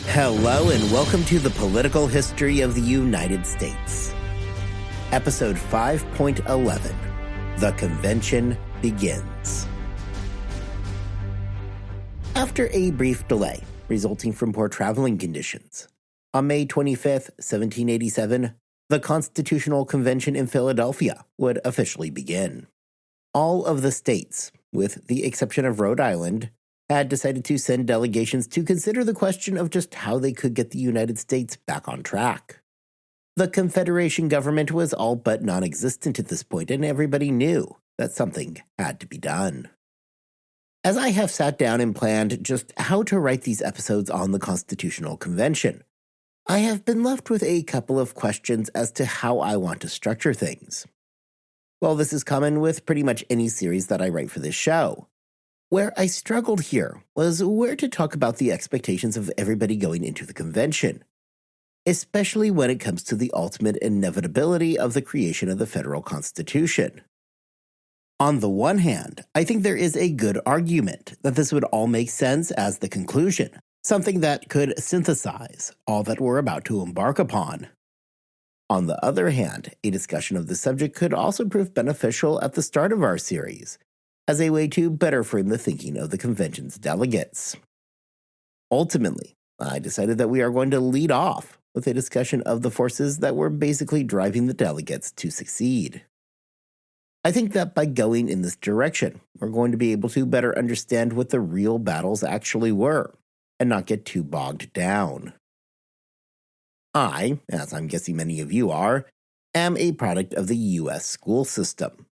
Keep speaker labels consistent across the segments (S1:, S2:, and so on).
S1: Hello and welcome to the Political History of the United States. Episode 5.11, The Convention Begins. After a brief delay resulting from poor traveling conditions, on May 25th, 1787, the Constitutional Convention in Philadelphia would officially begin. All of the states, with the exception of Rhode Island, had decided to send delegations to consider the question of just how they could get the United States back on track. The Confederation government was all but non-existent at this point, and everybody knew that something had to be done. As I have sat down and planned just how to write these episodes on the Constitutional Convention, I have been left with a couple of questions as to how I want to structure things. Well, this is common with pretty much any series that I write for this show. Where I struggled here was where to talk about the expectations of everybody going into the convention, especially when it comes to the ultimate inevitability of the creation of the federal constitution. On the one hand, I think there is a good argument that this would all make sense as the conclusion, something that could synthesize all that we're about to embark upon. On the other hand, a discussion of the subject could also prove beneficial at the start of our series, as a way to better frame the thinking of the convention's delegates. Ultimately, I decided that we are going to lead off with a discussion of the forces that were basically driving the delegates to succeed. I think that by going in this direction, we're going to be able to better understand what the real battles actually were, and not get too bogged down. I, as I'm guessing many of you are, am a product of the U.S. school system.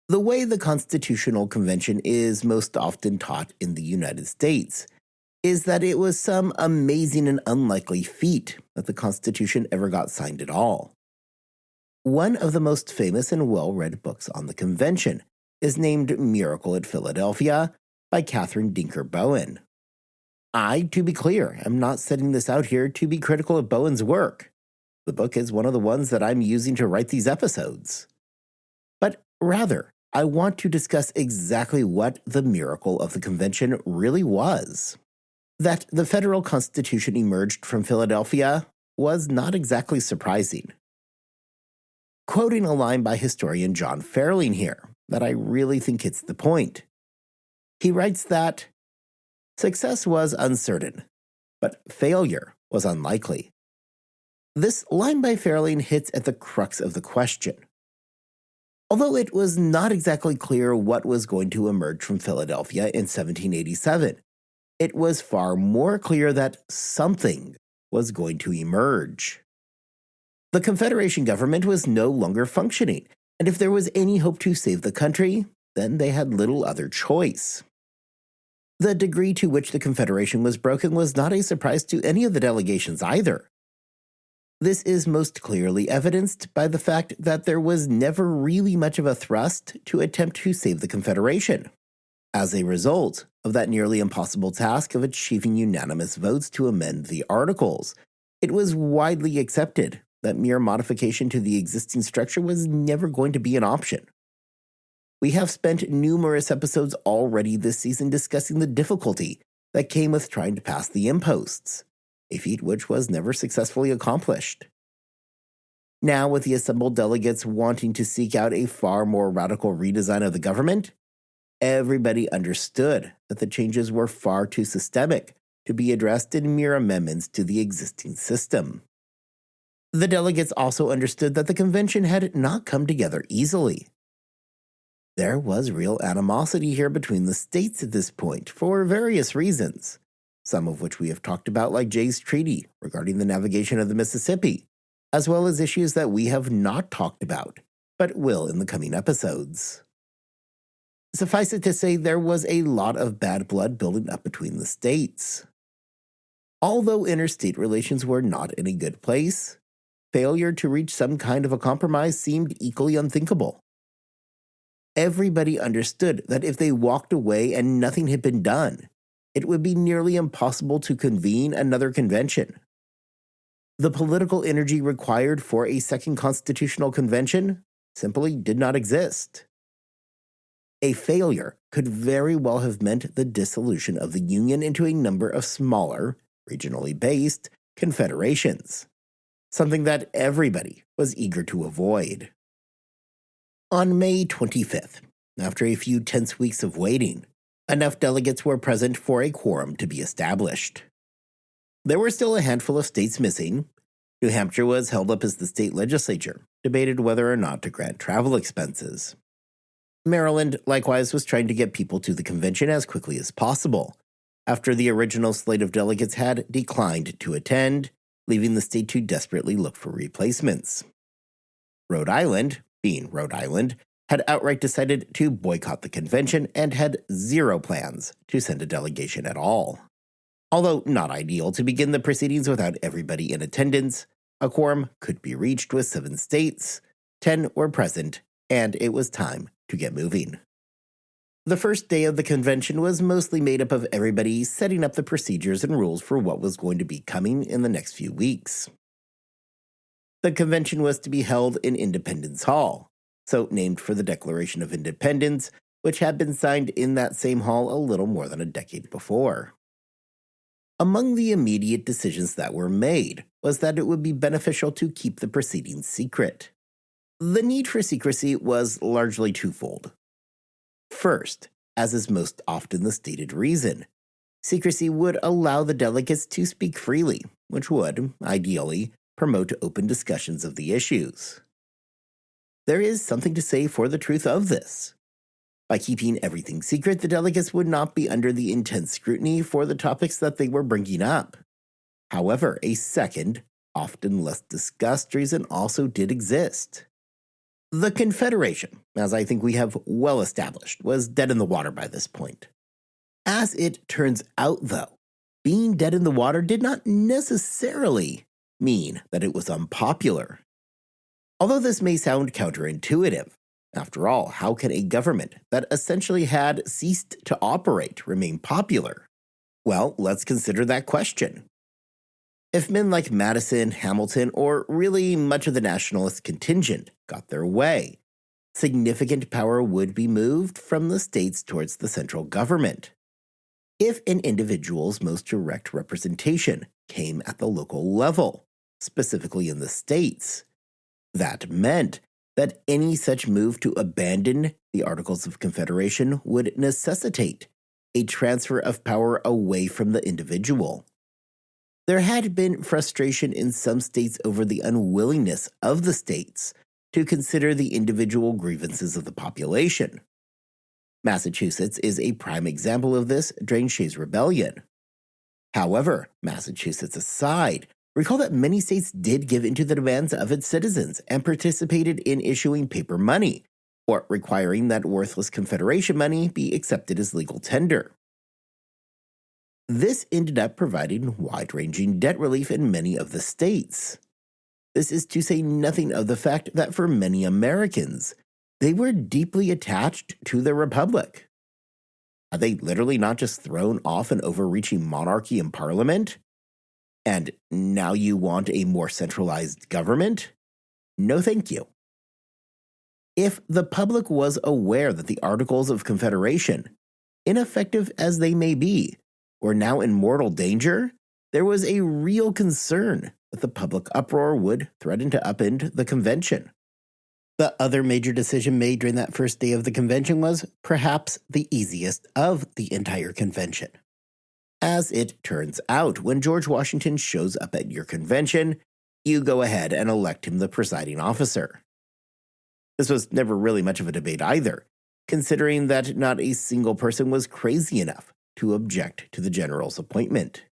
S1: The way the Constitutional Convention is most often taught in the United States is that it was some amazing and unlikely feat that the Constitution ever got signed at all. One of the most famous and well-read books on the convention is named Miracle at Philadelphia by Catherine Dinker Bowen. I, to be clear, am not setting this out here to be critical of Bowen's work. The book is one of the ones that I'm using to write these episodes. But rather, I want to discuss exactly what the miracle of the convention really was. That the federal constitution emerged from Philadelphia was not exactly surprising. Quoting a line by historian John Fairling here that I really think hits the point. He writes that, "Success was uncertain, but failure was unlikely." This line by Fairling hits at the crux of the question. Although it was not exactly clear what was going to emerge from Philadelphia in 1787, it was far more clear that something was going to emerge. The Confederation government was no longer functioning, and if there was any hope to save the country, then they had little other choice. The degree to which the Confederation was broken was not a surprise to any of the delegations either. This is most clearly evidenced by the fact that there was never really much of a thrust to attempt to save the Confederation. As a result of that nearly impossible task of achieving unanimous votes to amend the Articles, it was widely accepted that mere modification to the existing structure was never going to be an option. We have spent numerous episodes already this season discussing the difficulty that came with trying to pass the imposts, a feat which was never successfully accomplished. Now, with the assembled delegates wanting to seek out a far more radical redesign of the government, everybody understood that the changes were far too systemic to be addressed in mere amendments to the existing system. The delegates also understood that the convention had not come together easily. There was real animosity here between the states at this point for various reasons, some of which we have talked about, like Jay's Treaty regarding the navigation of the Mississippi, as well as issues that we have not talked about, but will in the coming episodes. Suffice it to say, there was a lot of bad blood building up between the states. Although interstate relations were not in a good place, failure to reach some kind of a compromise seemed equally unthinkable. Everybody understood that if they walked away and nothing had been done, it would be nearly impossible to convene another convention. The political energy required for a second constitutional convention simply did not exist. A failure could very well have meant the dissolution of the Union into a number of smaller, regionally based confederations, something that everybody was eager to avoid. On May 25th, after a few tense weeks of waiting, enough delegates were present for a quorum to be established. There were still a handful of states missing. New Hampshire was held up as the state legislature debated whether or not to grant travel expenses. Maryland, likewise, was trying to get people to the convention as quickly as possible, after the original slate of delegates had declined to attend, leaving the state to desperately look for replacements. Rhode Island, being Rhode Island, had outright decided to boycott the convention and had zero plans to send a delegation at all. Although not ideal to begin the proceedings without everybody in attendance, a quorum could be reached with 7 states, 10 were present, and it was time to get moving. The first day of the convention was mostly made up of everybody setting up the procedures and rules for what was going to be coming in the next few weeks. The convention was to be held in Independence Hall, so named for the Declaration of Independence, which had been signed in that same hall a little more than a decade before. Among the immediate decisions that were made was that it would be beneficial to keep the proceedings secret. The need for secrecy was largely twofold. First, as is most often the stated reason, secrecy would allow the delegates to speak freely, which would, ideally, promote open discussions of the issues. There is something to say for the truth of this. By keeping everything secret, the delegates would not be under the intense scrutiny for the topics that they were bringing up. However, a second, often less discussed reason also did exist. The Confederation, as I think we have well established, was dead in the water by this point. As it turns out, though, being dead in the water did not necessarily mean that it was unpopular. Although this may sound counterintuitive, after all, how can a government that essentially had ceased to operate remain popular? Well, let's consider that question. If men like Madison, Hamilton, or really much of the nationalist contingent got their way, significant power would be moved from the states towards the central government. If an individual's most direct representation came at the local level, specifically in the states, that meant that any such move to abandon the Articles of Confederation would necessitate a transfer of power away from the individual. There had been frustration in some states over the unwillingness of the states to consider the individual grievances of the population. Massachusetts is a prime example of this during Shays' Rebellion. However, Massachusetts aside, recall that many states did give into the demands of its citizens and participated in issuing paper money, or requiring that worthless Confederation money be accepted as legal tender. This ended up providing wide-ranging debt relief in many of the states. This is to say nothing of the fact that for many Americans, they were deeply attached to their republic. Are they literally not just thrown off an overreaching monarchy in Parliament? And now you want a more centralized government? No thank you. If the public was aware that the Articles of Confederation, ineffective as they may be, were now in mortal danger, there was a real concern that the public uproar would threaten to upend the convention. The other major decision made during that first day of the convention was perhaps the easiest of the entire convention. As it turns out, when George Washington shows up at your convention, you go ahead and elect him the presiding officer. This was never really much of a debate either, considering that not a single person was crazy enough to object to the general's appointment.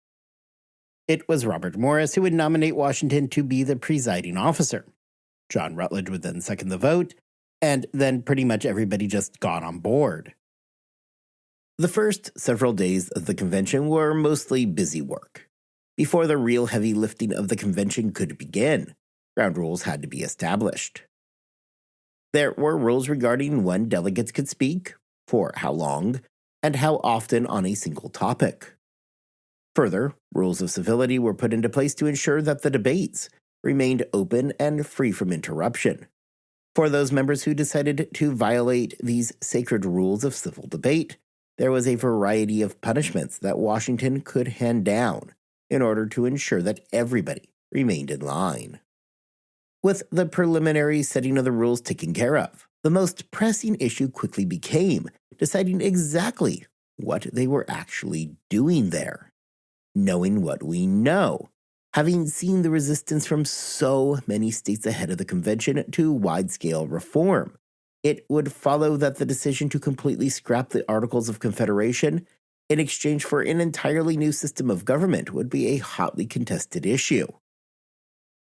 S1: It was Robert Morris who would nominate Washington to be the presiding officer. John Rutledge would then second the vote, and then pretty much everybody just got on board. The first several days of the convention were mostly busy work. Before the real heavy lifting of the convention could begin, ground rules had to be established. There were rules regarding when delegates could speak, for how long, and how often on a single topic. Further, rules of civility were put into place to ensure that the debates remained open and free from interruption. For those members who decided to violate these sacred rules of civil debate, there was a variety of punishments that Washington could hand down, in order to ensure that everybody remained in line. With the preliminary setting of the rules taken care of, the most pressing issue quickly became deciding exactly what they were actually doing there. Knowing what we know, having seen the resistance from so many states ahead of the convention to wide-scale reform, it would follow that the decision to completely scrap the Articles of Confederation in exchange for an entirely new system of government would be a hotly contested issue.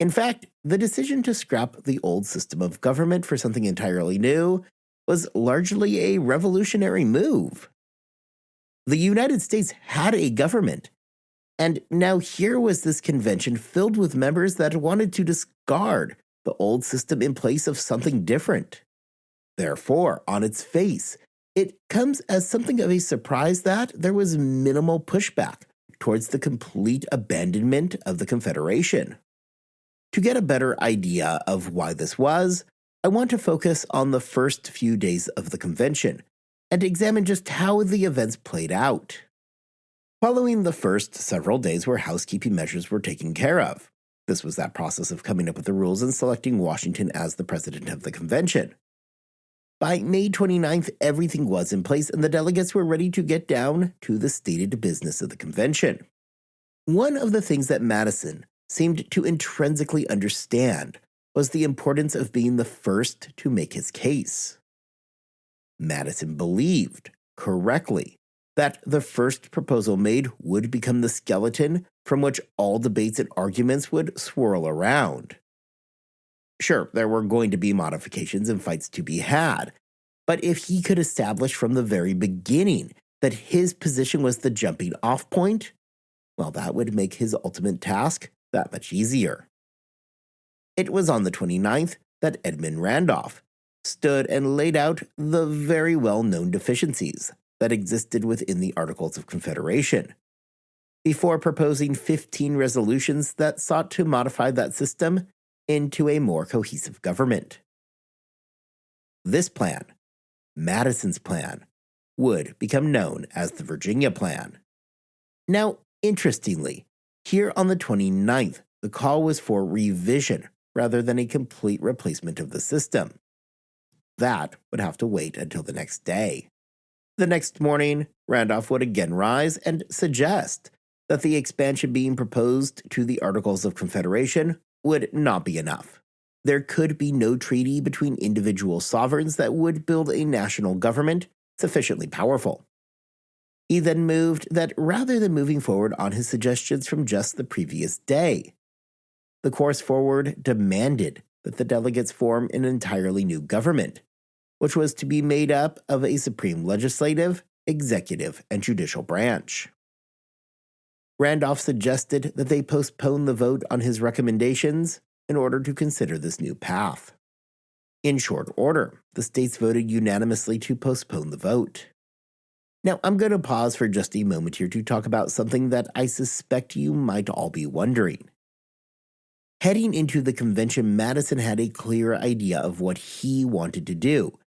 S1: In fact, the decision to scrap the old system of government for something entirely new was largely a revolutionary move. The United States had a government, and now here was this convention filled with members that wanted to discard the old system in place of something different. Therefore, on its face, it comes as something of a surprise that there was minimal pushback towards the complete abandonment of the Confederation. To get a better idea of why this was, I want to focus on the first few days of the convention and examine just how the events played out. Following the first several days where housekeeping measures were taken care of, this was that process of coming up with the rules and selecting Washington as the president of the convention. By May 29th, everything was in place and the delegates were ready to get down to the stated business of the convention. One of the things that Madison seemed to intrinsically understand was the importance of being the first to make his case. Madison believed, correctly, that the first proposal made would become the skeleton from which all debates and arguments would swirl around. Sure, there were going to be modifications and fights to be had, but if he could establish from the very beginning that his position was the jumping off point, well, that would make his ultimate task that much easier. It was on the 29th that Edmund Randolph stood and laid out the very well-known deficiencies that existed within the Articles of Confederation, before proposing 15 resolutions that sought to modify that system into a more cohesive government. This plan, Madison's plan, would become known as the Virginia Plan. Now, interestingly, here on the 29th, the call was for revision rather than a complete replacement of the system. That would have to wait until the next day. The next morning, Randolph would again rise and suggest that the expansion being proposed to the Articles of Confederation would not be enough. There could be no treaty between individual sovereigns that would build a national government sufficiently powerful. He then moved that rather than moving forward on his suggestions from just the previous day, the course forward demanded that the delegates form an entirely new government, which was to be made up of a supreme legislative, executive, and judicial branch. Randolph suggested that they postpone the vote on his recommendations in order to consider this new path. In short order, the states voted unanimously to postpone the vote. Now, I'm going to pause for just a moment here to talk about something that I suspect you might all be wondering. Heading into the convention, Madison had a clear idea of what he wanted to do,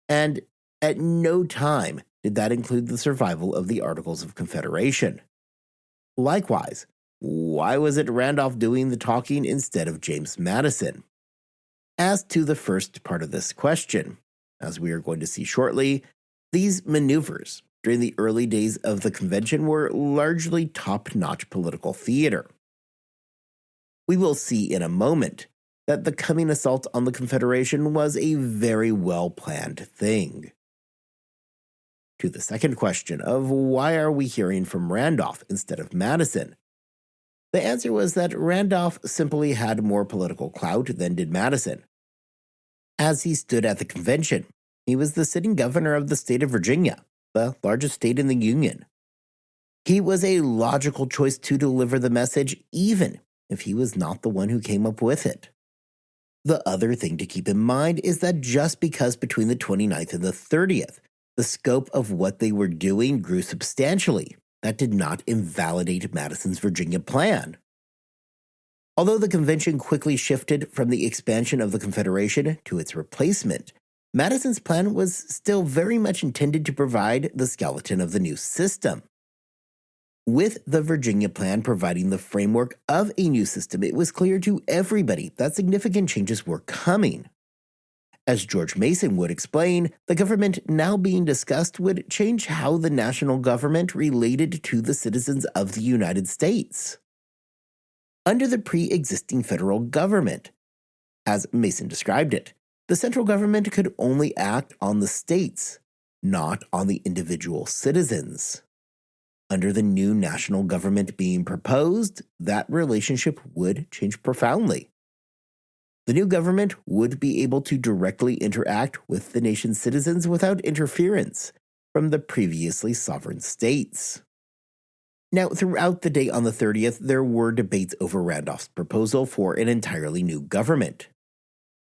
S1: and at no time did that include the survival of the Articles of Confederation. Likewise, why was it Randolph doing the talking instead of James Madison? As to the first part of this question, as we are going to see shortly, these maneuvers during the early days of the convention were largely top-notch political theater. We will see in a moment that the coming assault on the Confederation was a very well-planned thing. To the second question of why are we hearing from Randolph instead of Madison, the answer was that Randolph simply had more political clout than did Madison. As he stood at the convention, he was the sitting governor of the state of Virginia, the largest state in the Union. He was a logical choice to deliver the message, even if he was not the one who came up with it. The other thing to keep in mind is that just because between the 29th and the 30th, the scope of what they were doing grew substantially, that did not invalidate Madison's Virginia plan. Although the convention quickly shifted from the expansion of the Confederation to its replacement, Madison's plan was still very much intended to provide the skeleton of the new system. With the Virginia Plan providing the framework of a new system, it was clear to everybody that significant changes were coming. As George Mason would explain, the government now being discussed would change how the national government related to the citizens of the United States. Under the pre-existing federal government, as Mason described it, the central government could only act on the states, not on the individual citizens. Under the new national government being proposed, that relationship would change profoundly. The new government would be able to directly interact with the nation's citizens without interference from the previously sovereign states. Now, throughout the day on the 30th, there were debates over Randolph's proposal for an entirely new government.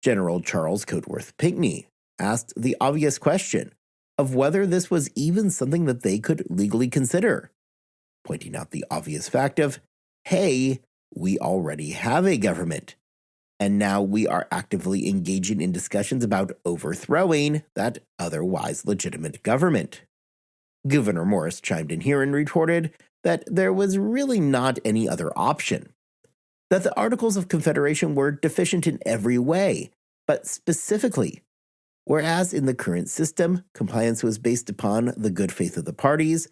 S1: General Charles Codeworth Pinckney asked the obvious question of whether this was even something that they could legally consider, pointing out the obvious fact of, hey, we already have a government, and now we are actively engaging in discussions about overthrowing that otherwise legitimate government. Gouverneur Morris chimed in here and retorted that there was really not any other option, that the Articles of Confederation were deficient in every way, but specifically, whereas in the current system, compliance was based upon the good faith of the parties,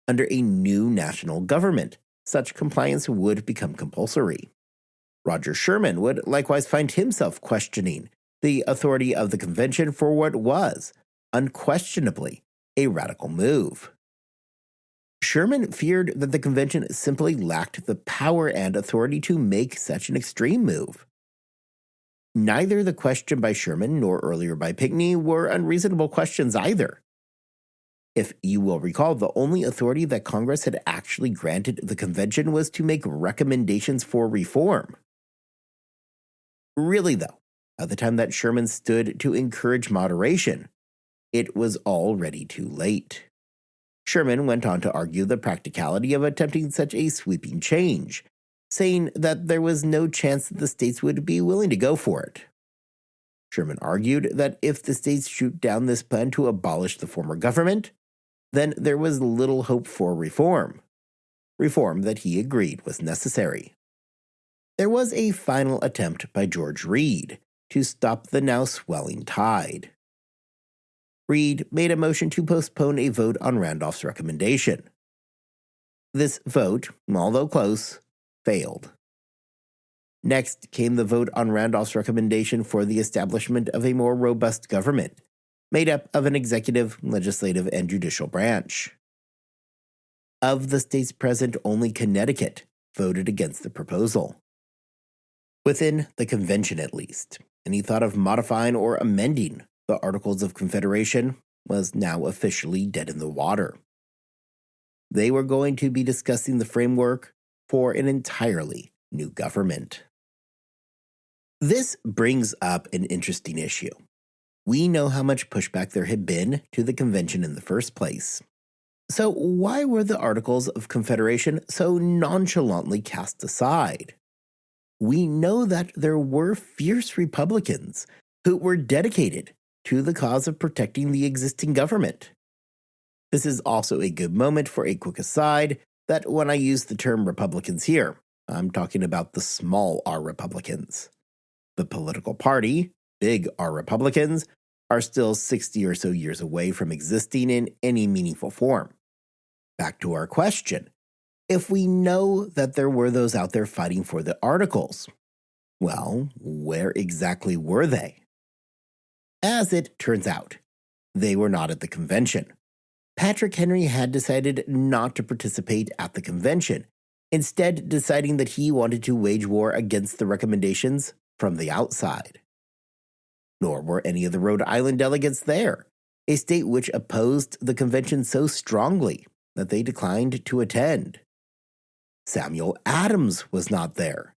S1: under a new national government, such compliance would become compulsory. Roger Sherman would likewise find himself questioning the authority of the convention for what was, unquestionably, a radical move. Sherman feared that the convention simply lacked the power and authority to make such an extreme move. Neither the question by Sherman nor earlier by Pinckney were unreasonable questions either. If you will recall, the only authority that Congress had actually granted the convention was to make recommendations for reform. Really, though, at the time that Sherman stood to encourage moderation, it was already too late. Sherman went on to argue the practicality of attempting such a sweeping change, saying that there was no chance that the states would be willing to go for it. Sherman argued that if the states shoot down this plan to abolish the former government, then there was little hope for reform that he agreed was necessary. There was a final attempt by George Read to stop the now swelling tide. Read made a motion to postpone a vote on Randolph's recommendation. This vote, although close, failed. Next came the vote on Randolph's recommendation for the establishment of a more robust government, made up of an executive, legislative, and judicial branch. Of the states present, only Connecticut voted against the proposal. Within the convention, at least, any thought of modifying or amending the Articles of Confederation was now officially dead in the water. They were going to be discussing the framework for an entirely new government. This brings up an interesting issue. We know how much pushback there had been to the convention in the first place. So why were the Articles of Confederation so nonchalantly cast aside? We know that there were fierce Republicans who were dedicated to the cause of protecting the existing government. This is also a good moment for a quick aside that when I use the term Republicans here, I'm talking about the small R Republicans. The political party, big R Republicans, are still 60 or so years away from existing in any meaningful form. Back to our question. If we know that there were those out there fighting for the Articles, well, where exactly were they? As it turns out, they were not at the convention. Patrick Henry had decided not to participate at the convention, instead deciding that he wanted to wage war against the recommendations from the outside. Nor were any of the Rhode Island delegates there, a state which opposed the convention so strongly that they declined to attend. Samuel Adams was not there.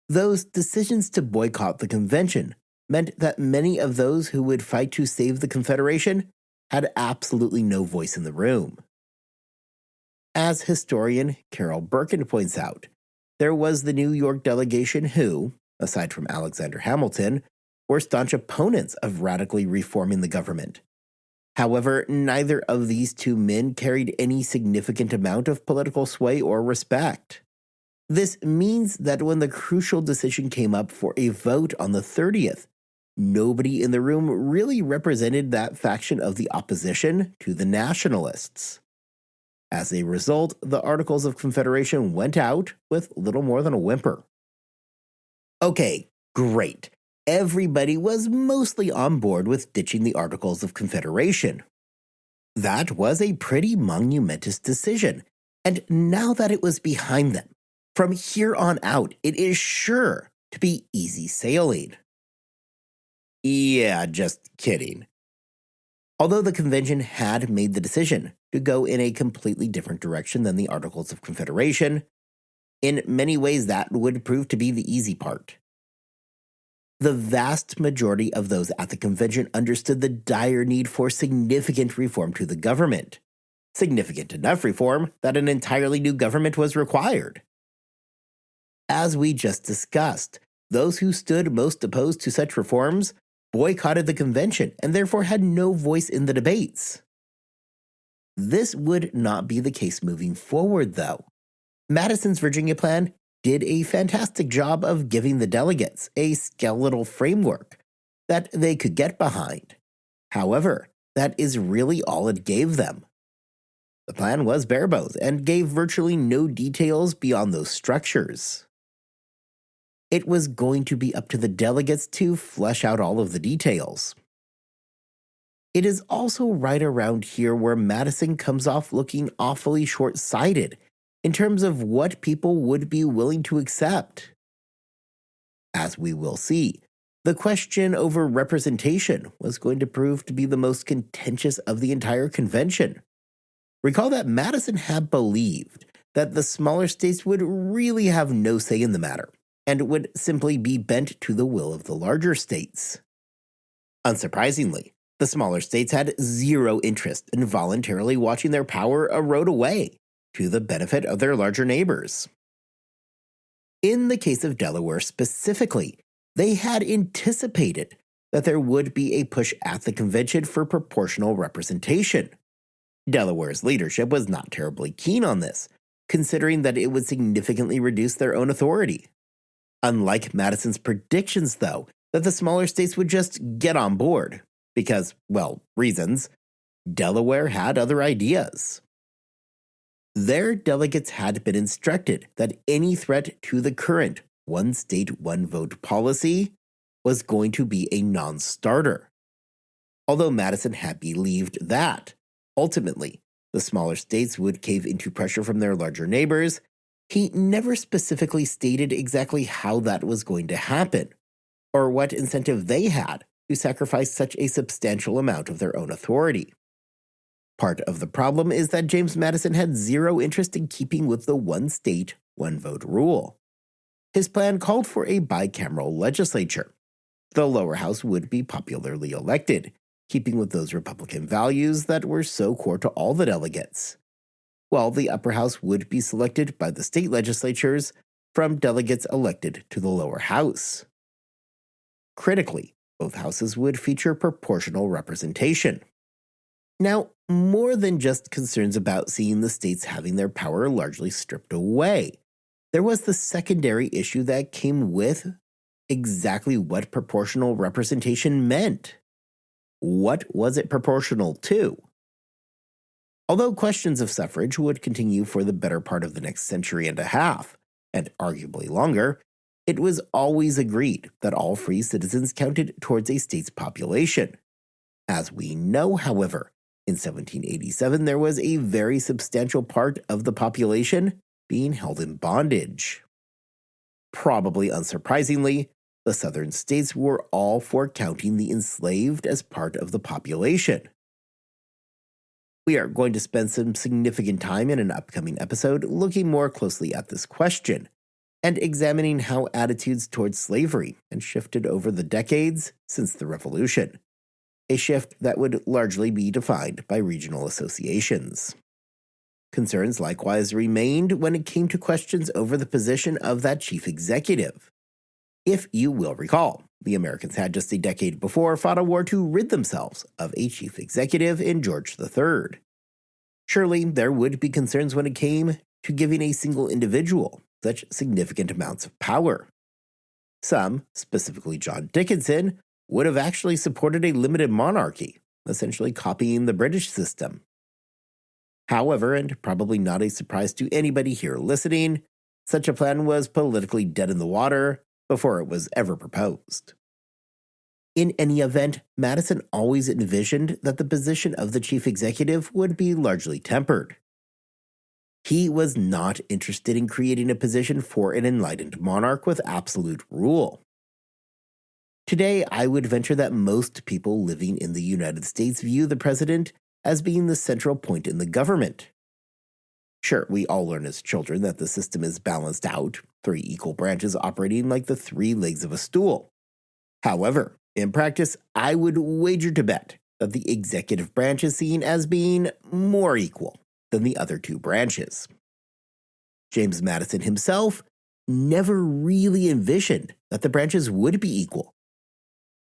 S1: Those decisions to boycott the convention meant that many of those who would fight to save the Confederation had absolutely no voice in the room. As historian Carol Birkin points out, there was the New York delegation who, aside from Alexander Hamilton, were staunch opponents of radically reforming the government. However, neither of these two men carried any significant amount of political sway or respect. This means that when the crucial decision came up for a vote on the 30th, nobody in the room really represented that faction of the opposition to the nationalists. As a result, the Articles of Confederation went out with little more than a whimper. Okay, great. Everybody was mostly on board with ditching the Articles of Confederation. That was a pretty monumentous decision, and now that it was behind them, from here on out, it is sure to be easy sailing. Yeah, just kidding. Although the convention had made the decision to go in a completely different direction than the Articles of Confederation, in many ways that would prove to be the easy part. The vast majority of those at the convention understood the dire need for significant reform to the government. Significant enough reform that an entirely new government was required. As we just discussed, those who stood most opposed to such reforms boycotted the convention and therefore had no voice in the debates. This would not be the case moving forward, though. Madison's Virginia Plan did a fantastic job of giving the delegates a skeletal framework that they could get behind. However, that is really all it gave them. The plan was barebones and gave virtually no details beyond those structures. It was going to be up to the delegates to flesh out all of the details. It is also right around here where Madison comes off looking awfully short-sighted in terms of what people would be willing to accept. As we will see, the question over representation was going to prove to be the most contentious of the entire convention. Recall that Madison had believed that the smaller states would really have no say in the matter, and would simply be bent to the will of the larger states. Unsurprisingly, the smaller states had zero interest in voluntarily watching their power erode away to the benefit of their larger neighbors. In the case of Delaware specifically, they had anticipated that there would be a push at the convention for proportional representation. Delaware's leadership was not terribly keen on this, considering that it would significantly reduce their own authority. Unlike Madison's predictions, though, that the smaller states would just get on board, because, well, reasons, Delaware had other ideas. Their delegates had been instructed that any threat to the current one state, one vote policy was going to be a non-starter. Although Madison had believed that, ultimately, the smaller states would cave into pressure from their larger neighbors, he never specifically stated exactly how that was going to happen, or what incentive they had to sacrifice such a substantial amount of their own authority. Part of the problem is that James Madison had zero interest in keeping with the one state, one vote rule. His plan called for a bicameral legislature. The lower house would be popularly elected, keeping with those Republican values that were so core to all the delegates, while the upper house would be selected by the state legislatures from delegates elected to the lower house. Critically, both houses would feature proportional representation. Now, more than just concerns about seeing the states having their power largely stripped away, there was the secondary issue that came with exactly what proportional representation meant. What was it proportional to? Although questions of suffrage would continue for the better part of the next century and a half, and arguably longer, it was always agreed that all free citizens counted towards a state's population. As we know, however, in 1787 there was a very substantial part of the population being held in bondage. Probably unsurprisingly, the southern states were all for counting the enslaved as part of the population. We are going to spend some significant time in an upcoming episode looking more closely at this question and examining how attitudes towards slavery had shifted over the decades since the Revolution, a shift that would largely be defined by regional associations. Concerns likewise remained when it came to questions over the position of that chief executive. If you will recall, the Americans had just a decade before fought a war to rid themselves of a chief executive in George III. Surely there would be concerns when it came to giving a single individual such significant amounts of power. Some, specifically John Dickinson, would have actually supported a limited monarchy, essentially copying the British system. However, and probably not a surprise to anybody here listening, such a plan was politically dead in the water before it was ever proposed. In any event, Madison always envisioned that the position of the chief executive would be largely tempered. He was not interested in creating a position for an enlightened monarch with absolute rule. Today, I would venture that most people living in the United States view the president as being the central point in the government. Sure, we all learn as children that the system is balanced out, 3 equal branches operating like the 3 legs of a stool. However, in practice, I would wager to bet that the executive branch is seen as being more equal than the other 2 branches. James Madison himself never really envisioned that the branches would be equal.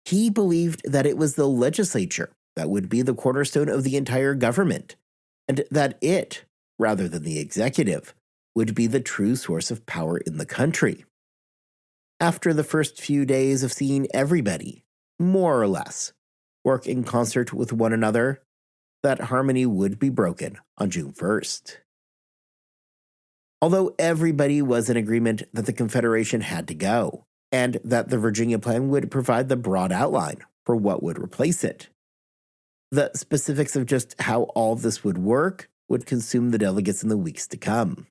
S1: He believed that it was the legislature that would be the cornerstone of the entire government, and that it, rather than the executive, would be the true source of power in the country. After the first few days of seeing everybody, more or less, work in concert with one another, that harmony would be broken on June 1st. Although everybody was in agreement that the Confederation had to go, and that the Virginia Plan would provide the broad outline for what would replace it, the specifics of just how all this would work would consume the delegates in the weeks to come.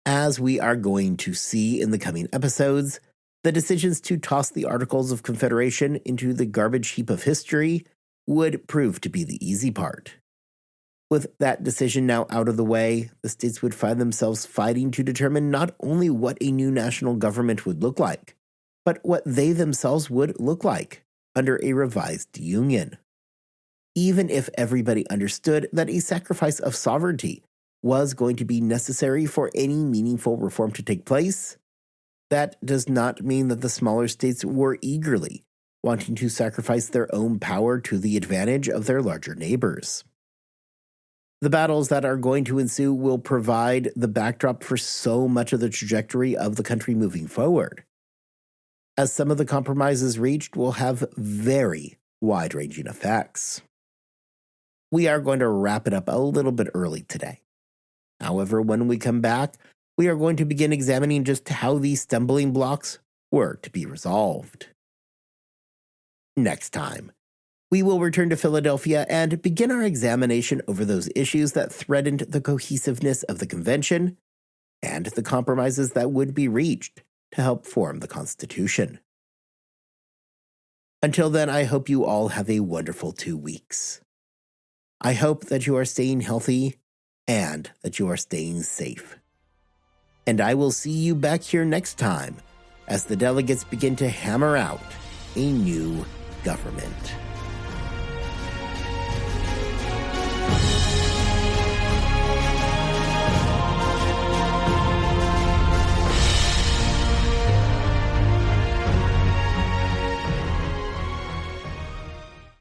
S1: As we are going to see in the coming episodes, the decisions to toss the Articles of Confederation into the garbage heap of history would prove to be the easy part. With that decision now out of the way, the states would find themselves fighting to determine not only what a new national government would look like, but what they themselves would look like under a revised union. Even if everybody understood that a sacrifice of sovereignty was going to be necessary for any meaningful reform to take place, that does not mean that the smaller states were eagerly wanting to sacrifice their own power to the advantage of their larger neighbors. The battles that are going to ensue will provide the backdrop for so much of the trajectory of the country moving forward, as some of the compromises reached will have very wide-ranging effects. We are going to wrap it up a little bit early today. However, when we come back, we are going to begin examining just how these stumbling blocks were to be resolved. Next time, we will return to Philadelphia and begin our examination over those issues that threatened the cohesiveness of the convention and the compromises that would be reached to help form the Constitution. Until then, I hope you all have a wonderful 2 weeks. I hope that you are staying healthy and that you are staying safe. And I will see you back here next time as the delegates begin to hammer out a new government.